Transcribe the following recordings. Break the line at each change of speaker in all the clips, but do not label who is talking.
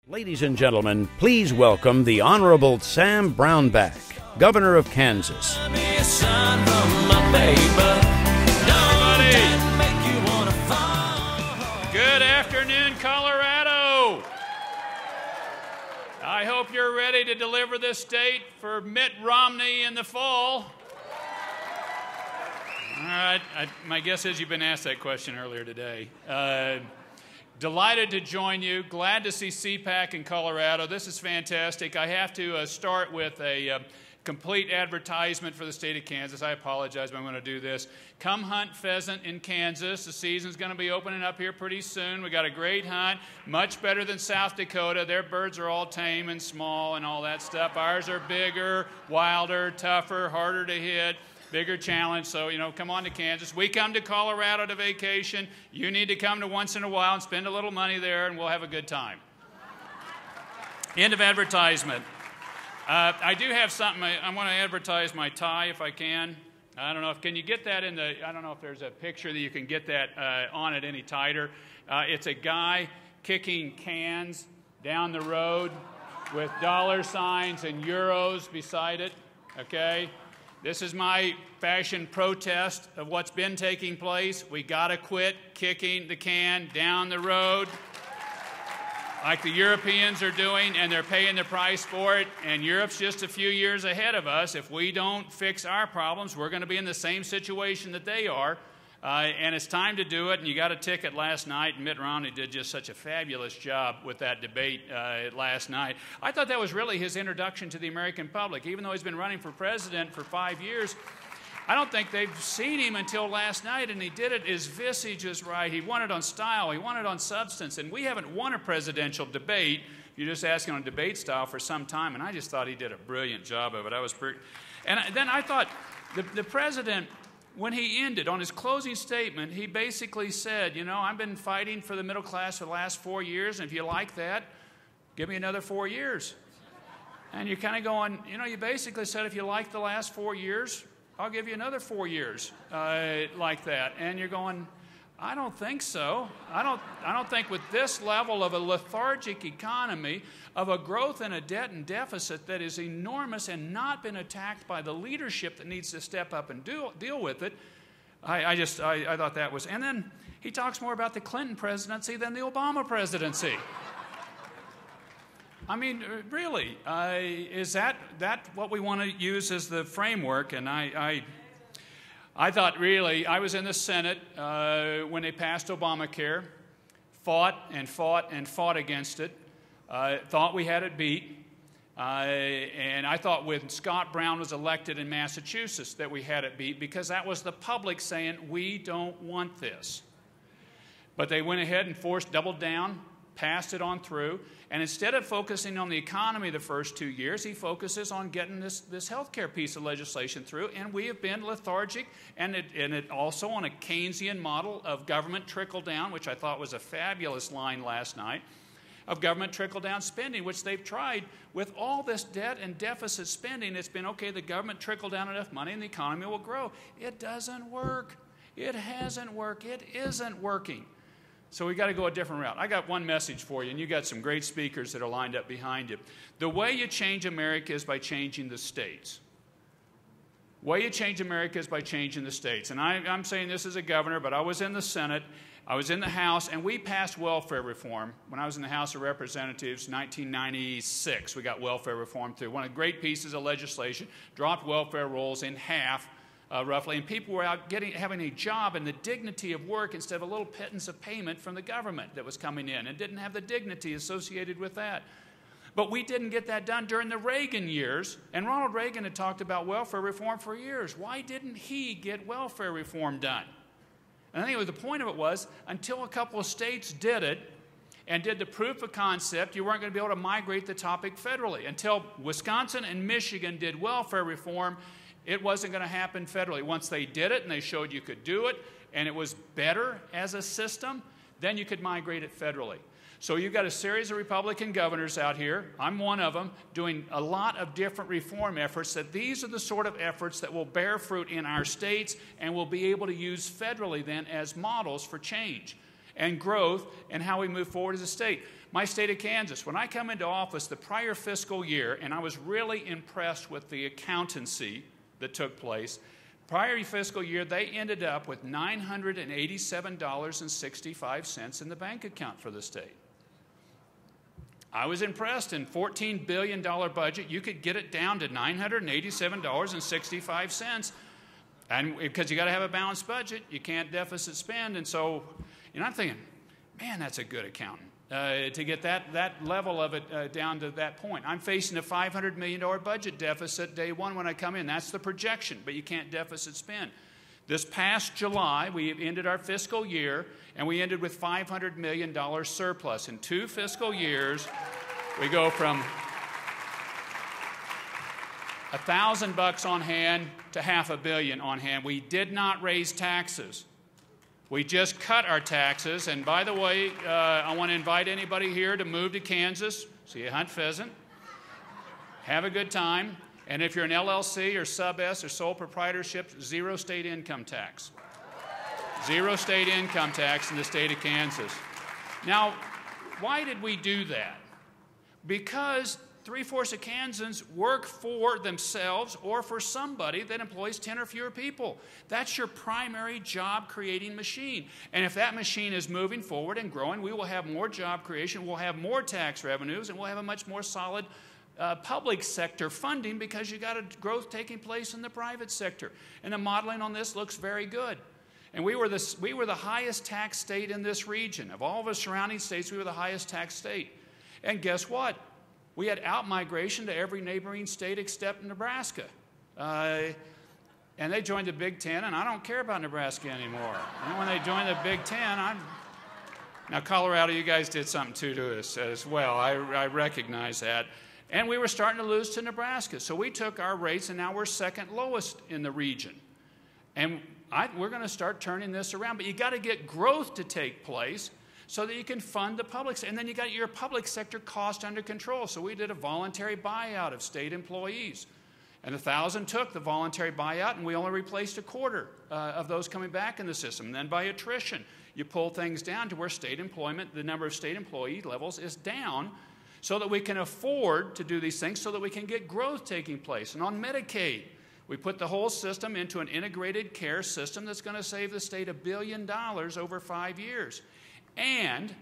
Ladies and gentlemen, please welcome the Honorable Sam Brownback, Governor of Kansas.
Good afternoon, Colorado. I hope you're ready to deliver this state for Mitt Romney in the fall. All right, my guess is you've been asked that question earlier today. Delighted to join you. Glad to see CPAC in Colorado. This is fantastic. I have to start with a complete advertisement for the state of Kansas. I apologize, but I'm going to do this. Come hunt pheasant in Kansas. The season's going to be opening up here pretty soon. We got a great hunt, much better than South Dakota. Their birds are all tame and small and all that stuff. Ours are bigger, wilder, tougher, harder to hit. Bigger challenge, so, come on to Kansas. We come to Colorado to vacation. You need to come to once in a while and spend a little money there, and we'll have a good time. End of advertisement. I do have something. I want to advertise my tie if I can. I don't know can you get that I don't know if there's a picture that you can get that on it any tighter. It's a guy kicking cans down the road with dollar signs and euros beside it, okay? This is my fashion protest of what's been taking place. We got to quit kicking the can down the road like the Europeans are doing, and they're paying the price for it. And Europe's just a few years ahead of us. If we don't fix our problems, we're going to be in the same situation that they are. And it's time to do it, and you got a ticket last night, and Mitt Romney did just such a fabulous job with that debate last night. I thought that was really his introduction to the American public. Even though he's been running for president for 5 years, I don't think they've seen him until last night, and he did it. His visage is right. He won it on style. He won it on substance, and we haven't won a presidential debate. You're just asking on debate style for some time, and I just thought he did a brilliant job of it. And then I thought the president, when he ended, on his closing statement, he basically said, I've been fighting for the middle class for the last 4 years, and if you like that, give me another 4 years. And you're kind of going, you basically said, if you like the last 4 years, I'll give you another 4 years like that. And you're going, I don't think so. I don't think with this level of a lethargic economy, of a growth in a debt and deficit that is enormous and not been attacked by the leadership that needs to step up and deal with it. I thought that was, and then he talks more about the Clinton presidency than the Obama presidency. I mean, really, is that what we want to use as the framework? And I thought, really, I was in the Senate when they passed Obamacare, fought and fought and fought against it, thought we had it beat, and I thought when Scott Brown was elected in Massachusetts that we had it beat because that was the public saying, we don't want this. But they went ahead and doubled down, passed it on through, and instead of focusing on the economy the first 2 years, he focuses on getting this health care piece of legislation through, and we have been lethargic, and it also on a Keynesian model of government trickle-down, which I thought was a fabulous line last night, of government trickle-down spending, which they've tried with all this debt and deficit spending. It's been, okay, the government trickle down enough money and the economy will grow. It doesn't work. It hasn't worked. It isn't working. So we got to go a different route. I got one message for you, and you got some great speakers that are lined up behind you. The way you change America is by changing the states. The way you change America is by changing the states. And I'm saying this as a governor, but I was in the Senate, I was in the House, and we passed welfare reform. When I was in the House of Representatives, 1996, we got welfare reform through. One of the great pieces of legislation, dropped welfare rolls in half, roughly, and people were out having a job and the dignity of work instead of a little pittance of payment from the government that was coming in and didn't have the dignity associated with that. But we didn't get that done during the Reagan years, and Ronald Reagan had talked about welfare reform for years. Why didn't he get welfare reform done? And anyway, the point of it was, until a couple of states did it and did the proof of concept, you weren't going to be able to migrate the topic federally. Until Wisconsin and Michigan did welfare reform, it wasn't going to happen federally. Once they did it and they showed you could do it and it was better as a system, then you could migrate it federally. So you've got a series of Republican governors out here, I'm one of them, doing a lot of different reform efforts, that these are the sort of efforts that will bear fruit in our states and will be able to use federally then as models for change. and growth and how we move forward as a state. My state of Kansas, when I come into office the prior fiscal year, and I was really impressed with the accountancy that took place, prior fiscal year, they ended up with $987.65 in the bank account for the state. I was impressed. In a $14 billion budget, you could get it down to $987.65. And because you got to have a balanced budget, you can't deficit spend. And so, I'm thinking, man, that's a good accountant to get that level of it down to that point. I'm facing a $500 million budget deficit day one when I come in. That's the projection, but you can't deficit spend. This past July, we ended our fiscal year, and we ended with $500 million surplus. In 2 fiscal years, we go from $1,000 on hand to $500 million on hand. We did not raise taxes. We just cut our taxes. And by the way, I want to invite anybody here to move to Kansas, so you hunt pheasant, have a good time. And if you're an LLC or sub-S or sole proprietorship, 0 state income tax. 0 state income tax in the state of Kansas. Now, why did we do that? Because 3/4 of Kansans work for themselves or for somebody that employs 10 or fewer people. That's your primary job-creating machine. And if that machine is moving forward and growing, we will have more job creation, we'll have more tax revenues, and we'll have a much more solid public sector funding because you got a growth taking place in the private sector. And the modeling on this looks very good. And we were the highest tax state in this region. Of all of the surrounding states, we were the highest tax state. And guess what? We had out-migration to every neighboring state except Nebraska. And they joined the Big Ten, and I don't care about Nebraska anymore. And when they joined the Big Ten, now Colorado, you guys did something to us as well. I recognize that. And we were starting to lose to Nebraska. So we took our rates, and now we're second lowest in the region. And we're going to start turning this around. But you got to get growth to take place so that you can fund the public sector. And then you got your public sector cost under control. So we did a voluntary buyout of state employees. And 1,000 took the voluntary buyout, and we only replaced a quarter of those coming back in the system. And then by attrition, you pull things down to where state employment, the number of state employee levels is down, so that we can afford to do these things, so that we can get growth taking place. And on Medicaid, we put the whole system into an integrated care system that's going to save the state $1 billion over 5 years. And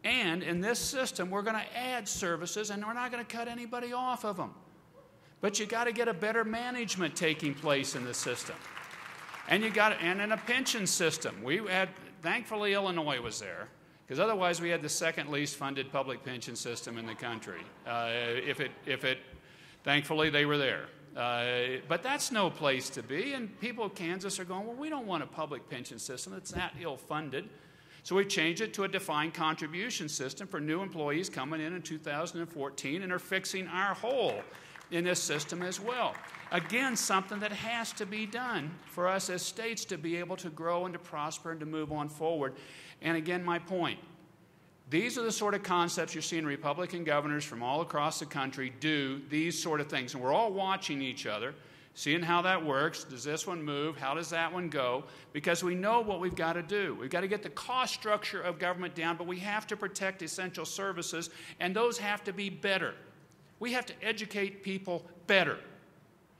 in this system, we're going to add services, and we're not going to cut anybody off of them. But you got to get a better management taking place in the system. And in a pension system, thankfully Illinois was there, because otherwise we had the second least funded public pension system in the country. Thankfully they were there. But that's no place to be, and people of Kansas are going, well, we don't want a public pension system that's that ill-funded. So we've changed it to a defined contribution system for new employees coming in 2014, and are fixing our hole in this system as well. Again, something that has to be done for us as states to be able to grow and to prosper and to move on forward. And again, my point, these are the sort of concepts you're seeing Republican governors from all across the country do these sort of things. And we're all watching each other, seeing how that works. Does this one move? How does that one go? Because we know what we've got to do. We've got to get the cost structure of government down, but we have to protect essential services, and those have to be better. We have to educate people better,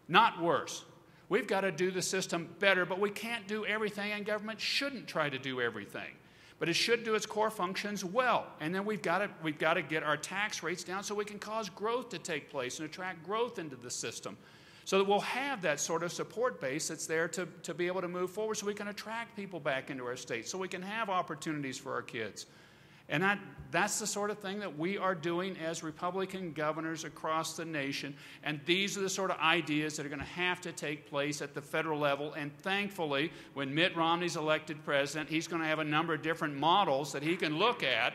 not worse. We've got to do the system better, but we can't do everything, and government shouldn't try to do everything. But it should do its core functions well. And then we've got to get our tax rates down so we can cause growth to take place and attract growth into the system, so that we'll have that sort of support base that's there to be able to move forward, so we can attract people back into our state, so we can have opportunities for our kids. And that's the sort of thing that we are doing as Republican governors across the nation. And these are the sort of ideas that are going to have to take place at the federal level. And thankfully, when Mitt Romney's elected president, he's going to have a number of different models that he can look at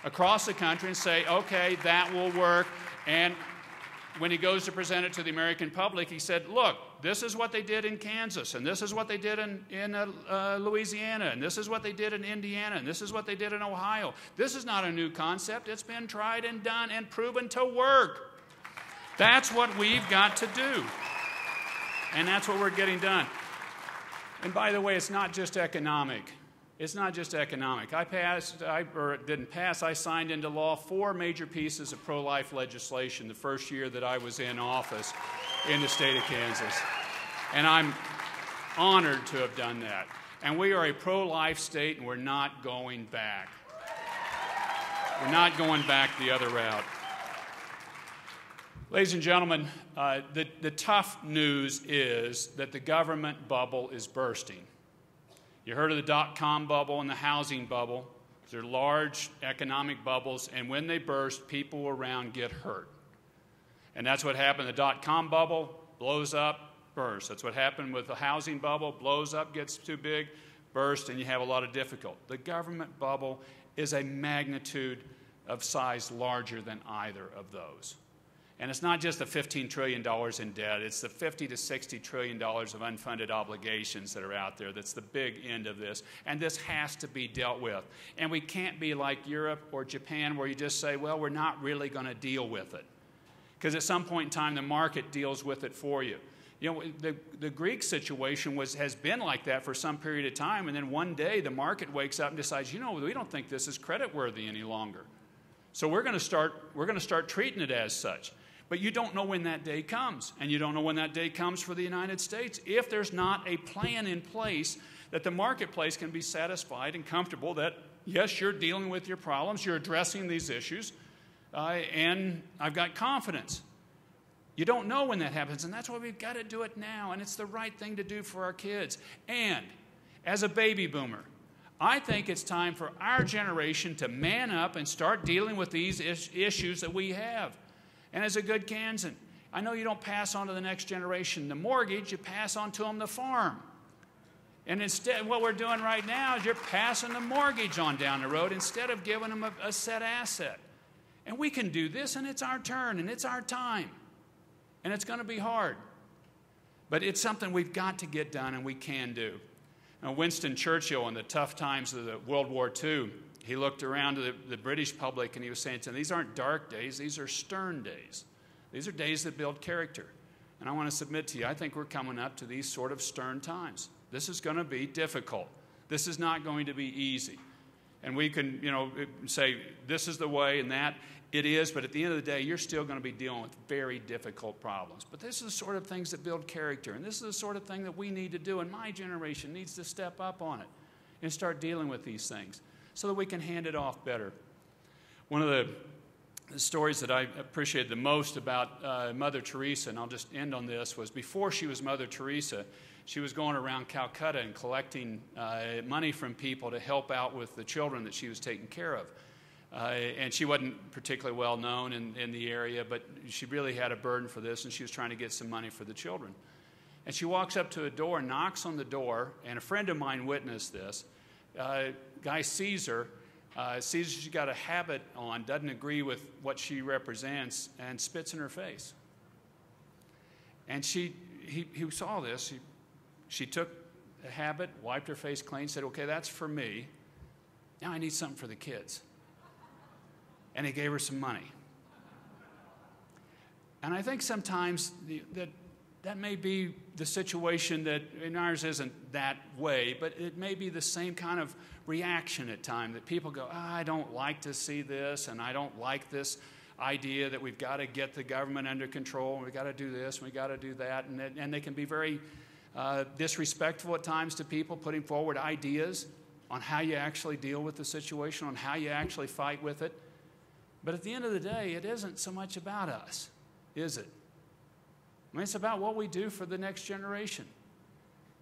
across the country and say, okay, that will work. And when he goes to present it to the American public, he said, look, this is what they did in Kansas, and this is what they did in Louisiana, and this is what they did in Indiana, and this is what they did in Ohio. This is not a new concept. It's been tried and done and proven to work. That's what we've got to do, and that's what we're getting done. And by the way, it's not just economic. It's not just economic. I signed into law 4 major pieces of pro-life legislation the first year that I was in office in the state of Kansas. And I'm honored to have done that. And we are a pro-life state, and we're not going back. We're not going back the other route. Ladies and gentlemen, the tough news is that the government bubble is bursting. You heard of the dot-com bubble and the housing bubble. They're large economic bubbles, and when they burst, people around get hurt. And that's what happened. The dot-com bubble blows up, bursts. That's what happened with the housing bubble, blows up, gets too big, bursts, and you have a lot of difficulty. The government bubble is a magnitude of size larger than either of those. And it's not just the $15 trillion in debt, it's the $50 to $60 trillion of unfunded obligations that are out there. That's the big end of this. And this has to be dealt with. And we can't be like Europe or Japan where you just say, well, we're not really going to deal with it. Because at some point in time, the market deals with it for you. You know, the Greek situation has been like that for some period of time, and then one day the market wakes up and decides, you know, we don't think this is creditworthy any longer. So we're going to start treating it as such. But you don't know when that day comes, and you don't know when that day comes for the United States if there's not a plan in place that the marketplace can be satisfied and comfortable that, yes, you're dealing with your problems, you're addressing these issues, and I've got confidence. You don't know when that happens, and that's why we've got to do it now, and it's the right thing to do for our kids. And as a baby boomer, I think it's time for our generation to man up and start dealing with these issues that we have. And as a good Kansan, I know you don't pass on to the next generation the mortgage, you pass on to them the farm. And instead, what we're doing right now is you're passing the mortgage on down the road instead of giving them a set asset. And we can do this, and it's our turn, and it's our time. And it's going to be hard. But it's something we've got to get done, and we can do. Now, Winston Churchill, in the tough times of the World War II, he looked around to the British public and he was saying to them, these aren't dark days, these are stern days. These are days that build character. And I want to submit to you, I think we're coming up to these sort of stern times. This is going to be difficult. This is not going to be easy. And we can, you know, say this is the way and that. It is, but at the end of the day, you're still going to be dealing with very difficult problems. But this is the sort of things that build character. And this is the sort of thing that we need to do. And my generation needs to step up on it and start dealing with these things, so that we can hand it off better. One of the stories that I appreciated the most about Mother Teresa, and I'll just end on this, was before she was Mother Teresa, she was going around Calcutta and collecting money from people to help out with the children that she was taking care of. And she wasn't particularly well known in the area, but she really had a burden for this, and she was trying to get some money for the children. And she walks up to a door, knocks on the door, and a friend of mine witnessed this. Guy sees her, sees she's got a habit on, doesn't agree with what she represents, and spits in her face. And he saw this. She took the habit, wiped her face clean, said, okay, that's for me. Now I need something for the kids. And he gave her some money. And I think sometimes that may be the situation that, in ours isn't that way, but it may be the same kind of reaction at times, that people go, I don't like to see this, and I don't like this idea that we've got to get the government under control, and we've got to do this, and we've got to do that, and they can be very disrespectful at times to people, putting forward ideas on how you actually deal with the situation, on how you actually fight with it. But at the end of the day, it isn't so much about us, is it? I mean, it's about what we do for the next generation.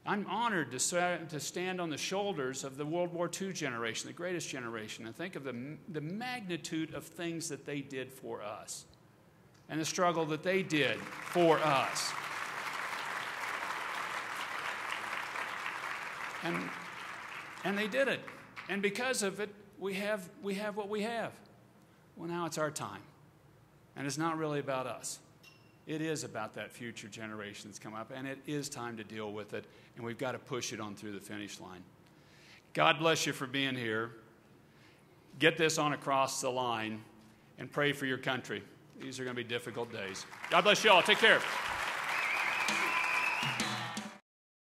I'm honored to stand on the shoulders of the World War II generation, the greatest generation, and think of the magnitude of things that they did for us and the struggle that they did for us. And they did it. And because of it, we have what we have. Well, now it's our time. And it's not really about us. It is about that future generation that's come up, and it is time to deal with it, and we've got to push it on through the finish line. God bless you for being here. Get this on across the line, and pray for your country. These are going to be difficult days. God bless you all. Take care.